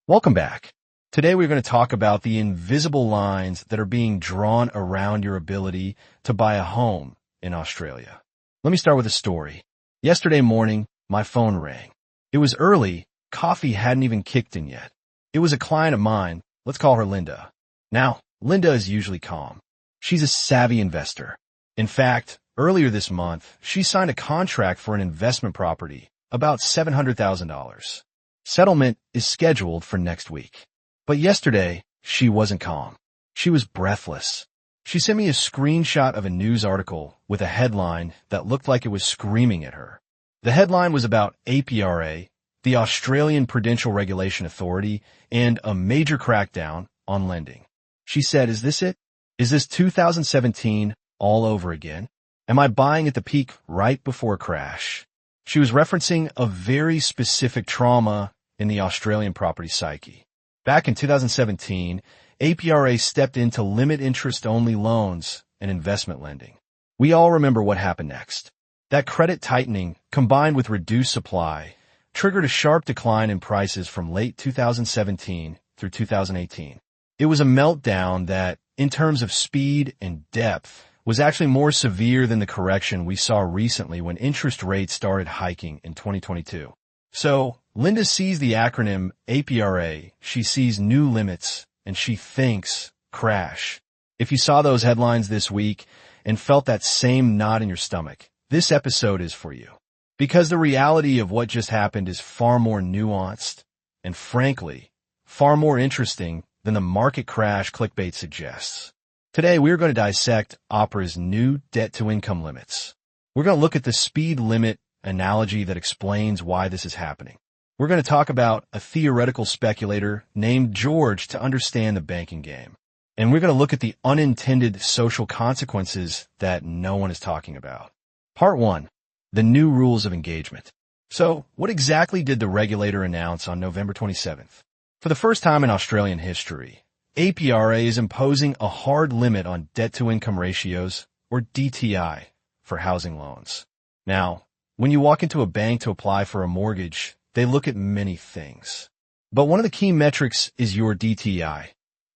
Welcome back. Today we're going to talk about the invisible lines that are being drawn around your ability to buy a home in Australia. Let me start with a story. Yesterday morning, my phone rang. It was early. Coffee hadn't even kicked in yet. It was a client of mine. Let's call her Linda. Now, Linda is usually calm. She's a savvy investor. In fact, earlier this month, she signed a contract for an investment property, about $700,000. Settlement is scheduled for next week. But yesterday, she wasn't calm. She was breathless. She sent me a screenshot of a news article with a headline that looked like it was screaming at her. The headline was about APRA, the Australian Prudential Regulation Authority, and a major crackdown on lending. She said, "Is this it? Is this 2017 all over again? Am I buying at the peak right before a crash?" She was referencing a very specific trauma in the Australian property psyche. Back in 2017, APRA stepped in to limit interest-only loans and investment lending. We all remember what happened next. That credit tightening, combined with reduced supply, triggered a sharp decline in prices from late 2017 through 2018. It was a meltdown that, in terms of speed and depth, was actually more severe than the correction we saw recently when interest rates started hiking in 2022. So, Linda sees the acronym APRA, she sees new limits, and she thinks crash. If you saw those headlines this week and felt that same knot in your stomach, this episode is for you. Because the reality of what just happened is far more nuanced and, frankly, far more interesting than the market crash clickbait suggests. Today, we're going to dissect APRA's new debt-to-income limits. We're going to look at the speed limit analogy that explains why this is happening. We're going to talk about a theoretical speculator named George to understand the banking game. And we're going to look at the unintended social consequences that no one is talking about. Part 1. The new rules of engagement. So, what exactly did the regulator announce on November 27th? For the first time in Australian history, APRA is imposing a hard limit on debt-to-income ratios, or DTI, for housing loans. Now, when you walk into a bank to apply for a mortgage, they look at many things. But one of the key metrics is your DTI,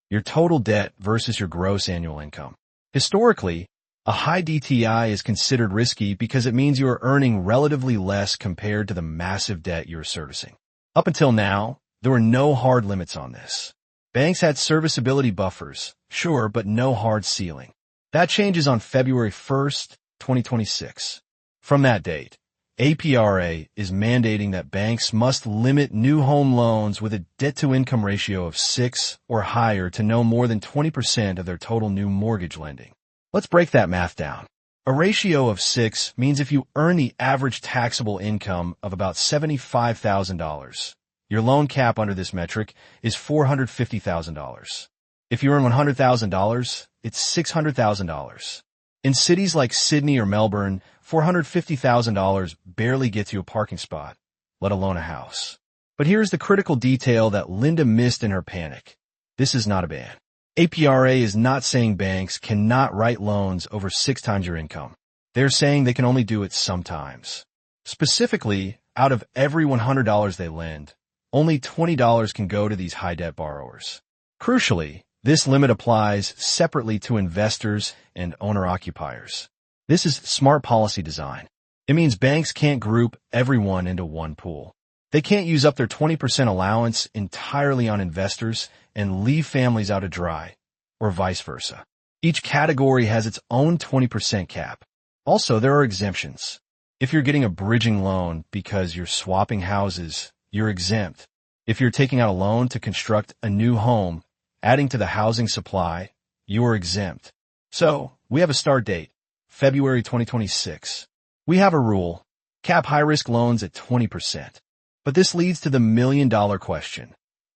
your total debt versus your gross annual income. Historically, a high DTI is considered risky because it means you are earning relatively less compared to the massive debt you are servicing. Up until now, there were no hard limits on this. Banks had serviceability buffers, sure, but no hard ceiling. That changes on February 1st, 2026. From that date, APRA is mandating that banks must limit new home loans with a debt-to-income ratio of 6 or higher to no more than 20% of their total new mortgage lending. Let's break that math down. A ratio of 6 means if you earn the average taxable income of about $75,000, your loan cap under this metric is $450,000. If you earn $100,000, it's $600,000. In cities like Sydney or Melbourne, $450,000 barely gets you a parking spot, let alone a house. But here's the critical detail that Linda missed in her panic. This is not a ban. APRA is not saying banks cannot write loans over 6 times your income. They're saying they can only do it sometimes. Specifically, out of every $100 they lend, only $20 can go to these high-debt borrowers. Crucially, this limit applies separately to investors and owner-occupiers. This is smart policy design. It means banks can't group everyone into one pool. They can't use up their 20% allowance entirely on investors and leave families out to dry, or vice versa. Each category has its own 20% cap. Also, there are exemptions. If you're getting a bridging loan because you're swapping houses, you're exempt. If you're taking out a loan to construct a new home, adding to the housing supply, you are exempt. So, we have a start date, February 2026. We have a rule, cap high-risk loans at 20%. But this leads to the million-dollar question.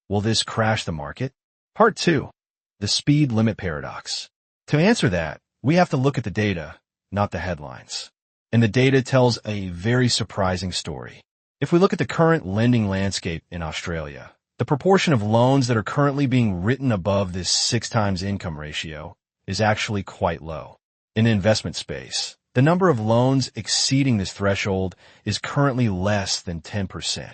Will this crash the market? Part 2, the speed limit paradox. To answer that, we have to look at the data, not the headlines. And the data tells a very surprising story. If we look at the current lending landscape in Australia, the proportion of loans that are currently being written above this 6 times income ratio is actually quite low. In the investment space, the number of loans exceeding this threshold is currently less than 10%.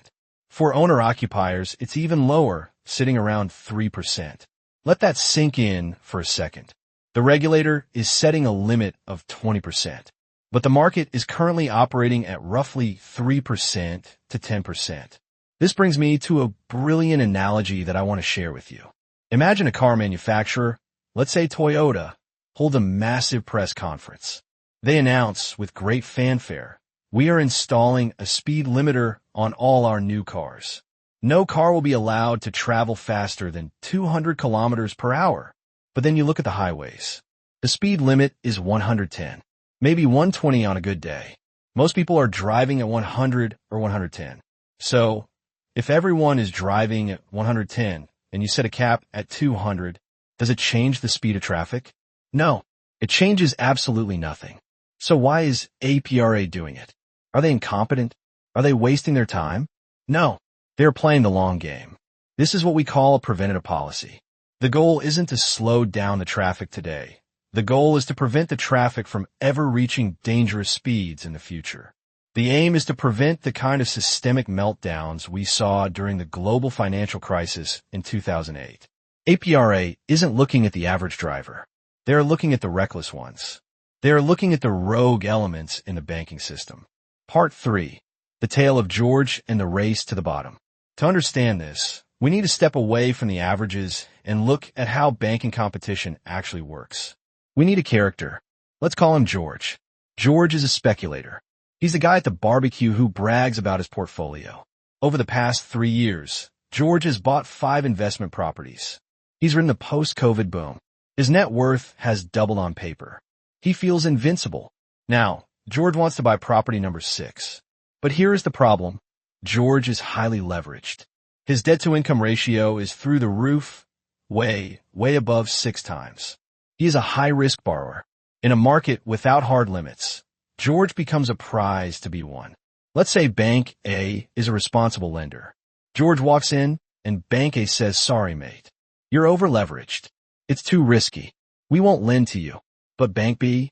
For owner-occupiers, it's even lower, sitting around 3%. Let that sink in for a second. The regulator is setting a limit of 20%, but the market is currently operating at roughly 3% to 10%. This brings me to a brilliant analogy that I want to share with you. Imagine a car manufacturer, let's say Toyota, hold a massive press conference. They announce with great fanfare, "We are installing a speed limiter on all our new cars. No car will be allowed to travel faster than 200 kilometers per hour." But then you look at the highways. The speed limit is 110, maybe 120 on a good day. Most people are driving at 100 or 110. So, if everyone is driving at 110 and you set a cap at 200, does it change the speed of traffic? No, it changes absolutely nothing. So why is APRA doing it? Are they incompetent? Are they wasting their time? No, they're playing the long game. This is what we call a preventative policy. The goal isn't to slow down the traffic today. The goal is to prevent the traffic from ever reaching dangerous speeds in the future. The aim is to prevent the kind of systemic meltdowns we saw during the global financial crisis in 2008. APRA isn't looking at the average driver. They are looking at the reckless ones. They are looking at the rogue elements in the banking system. Part 3. The Tale of George and the Race to the Bottom. To understand this, we need to step away from the averages and look at how banking competition actually works. We need a character. Let's call him George. George is a speculator. He's the guy at the barbecue who brags about his portfolio. Over the past 3 years, George has bought 5 investment properties. He's ridden the post-COVID boom. His net worth has doubled on paper. He feels invincible. Now, George wants to buy property number 6. But here is the problem. George is highly leveraged. His debt-to-income ratio is through the roof, way above 6 times. He is a high-risk borrower. In a market without hard limits, George becomes a prize to be won. Let's say Bank A is a responsible lender. George walks in, and Bank A says, "Sorry, mate. You're over-leveraged. It's too risky. We won't lend to you." But Bank B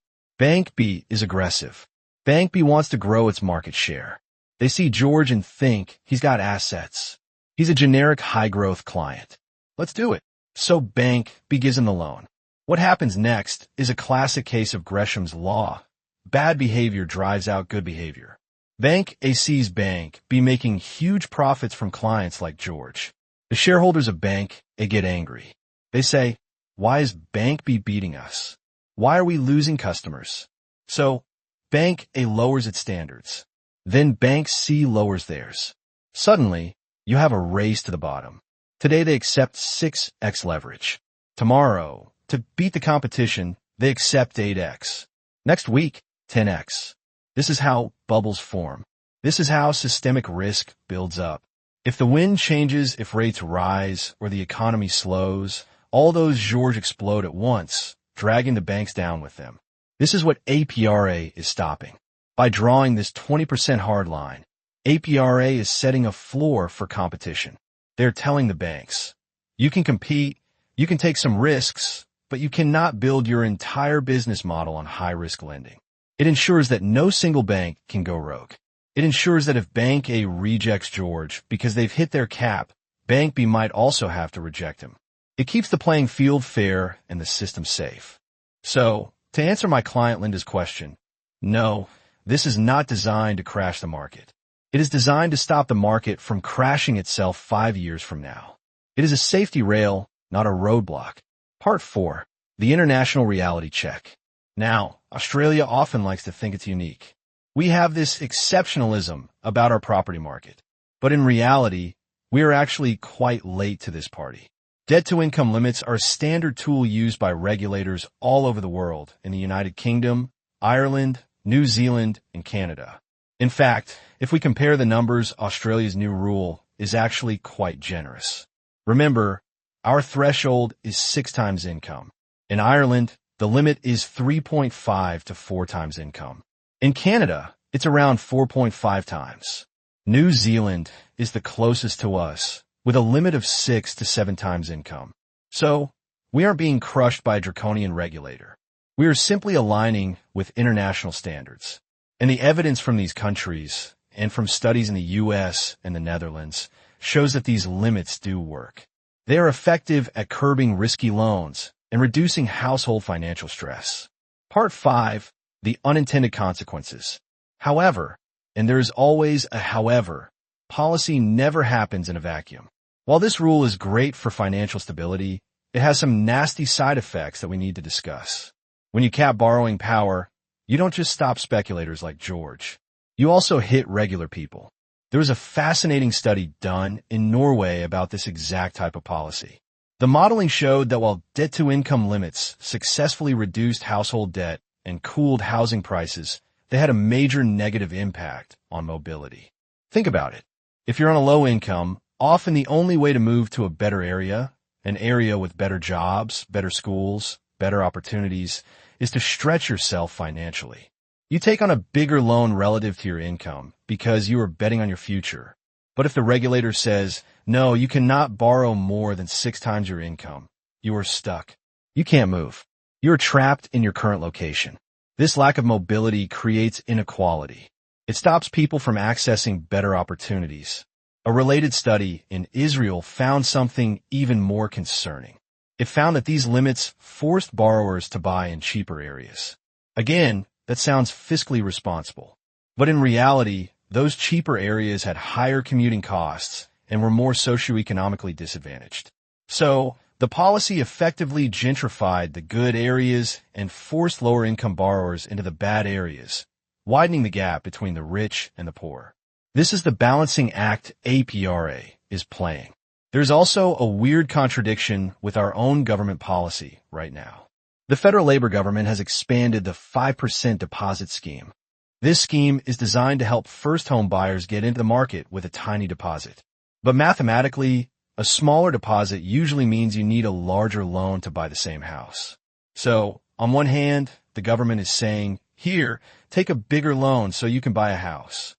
is aggressive. Bank B wants to grow its market share. They see George and think he's got assets. He's a generic high-growth client. Let's do it. So Bank B gives him the loan. What happens next is a classic case of Gresham's law. Bad behavior drives out good behavior. Bank A sees Bank B making huge profits from clients like George. The shareholders of Bank A get angry. They say, "Why is Bank B beating us? Why are we losing customers?" So, Bank A lowers its standards. Then Bank C lowers theirs. Suddenly, you have a race to the bottom. Today they accept 6x leverage. Tomorrow, to beat the competition, they accept 8x. Next week, 10x. This is how bubbles form. This is how systemic risk builds up. If the wind changes, if rates rise, or the economy slows, all those George explode at once, dragging the banks down with them. This is what APRA is stopping. By drawing this 20% hard line, APRA is setting a floor for competition. They're telling the banks, you can compete, you can take some risks, but you cannot build your entire business model on high-risk lending. It ensures that no single bank can go rogue. It ensures that if Bank A rejects George because they've hit their cap, Bank B might also have to reject him. It keeps the playing field fair and the system safe. So, to answer my client Linda's question, no, this is not designed to crash the market. It is designed to stop the market from crashing itself 5 years from now. It is a safety rail, not a roadblock. Part 4. The International Reality Check. Now, Australia often likes to think it's unique. We have this exceptionalism about our property market. But in reality, we are actually quite late to this party. Debt-to-income limits are a standard tool used by regulators all over the world in the United Kingdom, Ireland, New Zealand, and Canada. In fact, if we compare the numbers, Australia's new rule is actually quite generous. Remember, our threshold is 6 times income. In Ireland, the limit is 3.5 to 4 times income. In Canada, it's around 4.5 times. New Zealand is the closest to us, with a limit of 6 to 7 times income. So, we aren't being crushed by a draconian regulator. We are simply aligning with international standards. And the evidence from these countries, and from studies in the US and the Netherlands, shows that these limits do work. They are effective at curbing risky loans and reducing household financial stress. Part 5. The unintended consequences. However, and there is always a however, policy never happens in a vacuum. While this rule is great for financial stability, it has some nasty side effects that we need to discuss. When you cap borrowing power, you don't just stop speculators like George. You also hit regular people. There was a fascinating study done in Norway about this exact type of policy. The modeling showed that while debt-to-income limits successfully reduced household debt and cooled housing prices, they had a major negative impact on mobility. Think about it. If you're on a low income, often the only way to move to a better area, an area with better jobs, better schools, better opportunities, is to stretch yourself financially. You take on a bigger loan relative to your income because you are betting on your future. But if the regulator says, no, you cannot borrow more than 6 times your income, you are stuck. You can't move. You are trapped in your current location. This lack of mobility creates inequality. It stops people from accessing better opportunities. A related study in Israel found something even more concerning. It found that these limits forced borrowers to buy in cheaper areas. Again, that sounds fiscally responsible. But in reality, those cheaper areas had higher commuting costs and were more socioeconomically disadvantaged. So, the policy effectively gentrified the good areas and forced lower-income borrowers into the bad areas, widening the gap between the rich and the poor. This is the balancing act APRA is playing. There's also a weird contradiction with our own government policy right now. The federal labor government has expanded the 5% deposit scheme. This scheme is designed to help first-home buyers get into the market with a tiny deposit. But mathematically, a smaller deposit usually means you need a larger loan to buy the same house. So, on one hand, the government is saying, here, take a bigger loan so you can buy a house.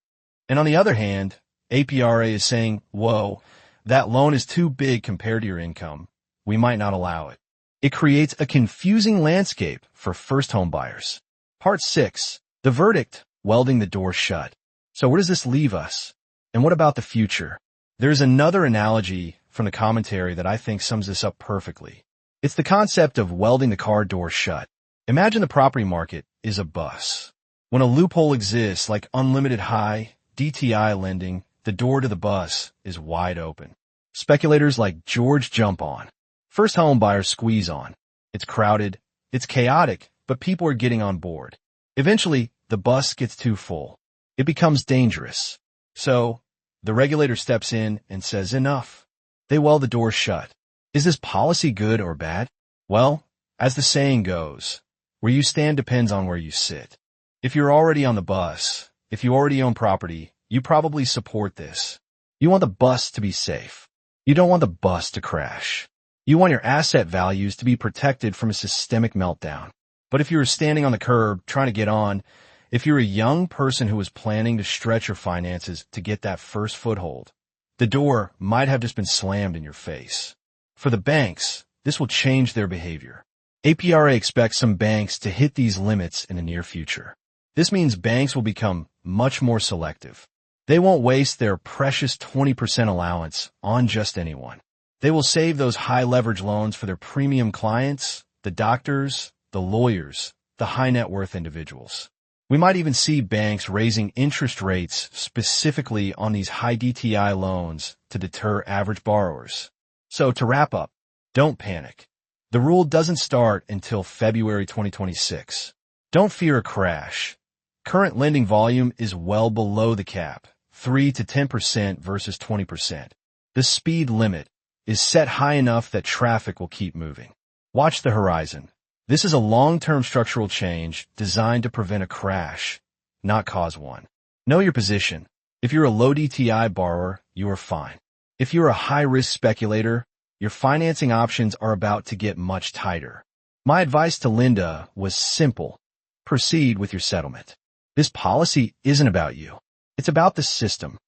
And on the other hand, APRA is saying, whoa, that loan is too big compared to your income. We might not allow it. It creates a confusing landscape for first-home buyers. Part 6. The verdict, welding the door shut. So where does this leave us? And what about the future? There's another analogy from the commentary that I think sums this up perfectly. It's the concept of welding the car door shut. Imagine the property market is a bus. When a loophole exists like unlimited high-DTI lending, the door to the bus is wide open. Speculators like George jump on. First home buyers squeeze on. It's crowded, it's chaotic, but people are getting on board. Eventually, the bus gets too full. It becomes dangerous. So, the regulator steps in and says enough. They weld the door shut. Is this policy good or bad? Well, as the saying goes, where you stand depends on where you sit. If you're already on the bus, if you already own property, you probably support this. You want the bus to be safe. You don't want the bus to crash. You want your asset values to be protected from a systemic meltdown. But if you're standing on the curb trying to get on, if you're a young person who is planning to stretch your finances to get that first foothold, the door might have just been slammed in your face. For the banks, this will change their behavior. APRA expects some banks to hit these limits in the near future. This means banks will become much more selective. They won't waste their precious 20% allowance on just anyone. They will save those high-leverage loans for their premium clients, the doctors, the lawyers, the high-net-worth individuals. We might even see banks raising interest rates specifically on these high-DTI loans to deter average borrowers. So to wrap up, don't panic. The rule doesn't start until February 2026. Don't fear a crash. Current lending volume is well below the cap, 3 to 10% versus 20%. The speed limit is set high enough that traffic will keep moving. Watch the horizon. This is a long-term structural change designed to prevent a crash, not cause one. Know your position. If you're a low DTI borrower, you are fine. If you're a high-risk speculator, your financing options are about to get much tighter. My advice to Linda was simple. Proceed with your settlement. This policy isn't about you. It's about the system.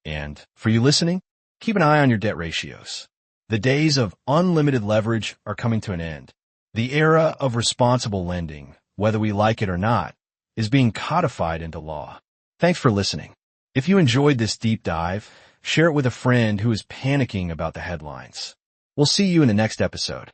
And, for you listening, keep an eye on your debt ratios. The days of unlimited leverage are coming to an end. The era of responsible lending, whether we like it or not, is being codified into law. Thanks for listening. If you enjoyed this deep dive, Share it with a friend who is panicking about the headlines. We'll see you in the next episode.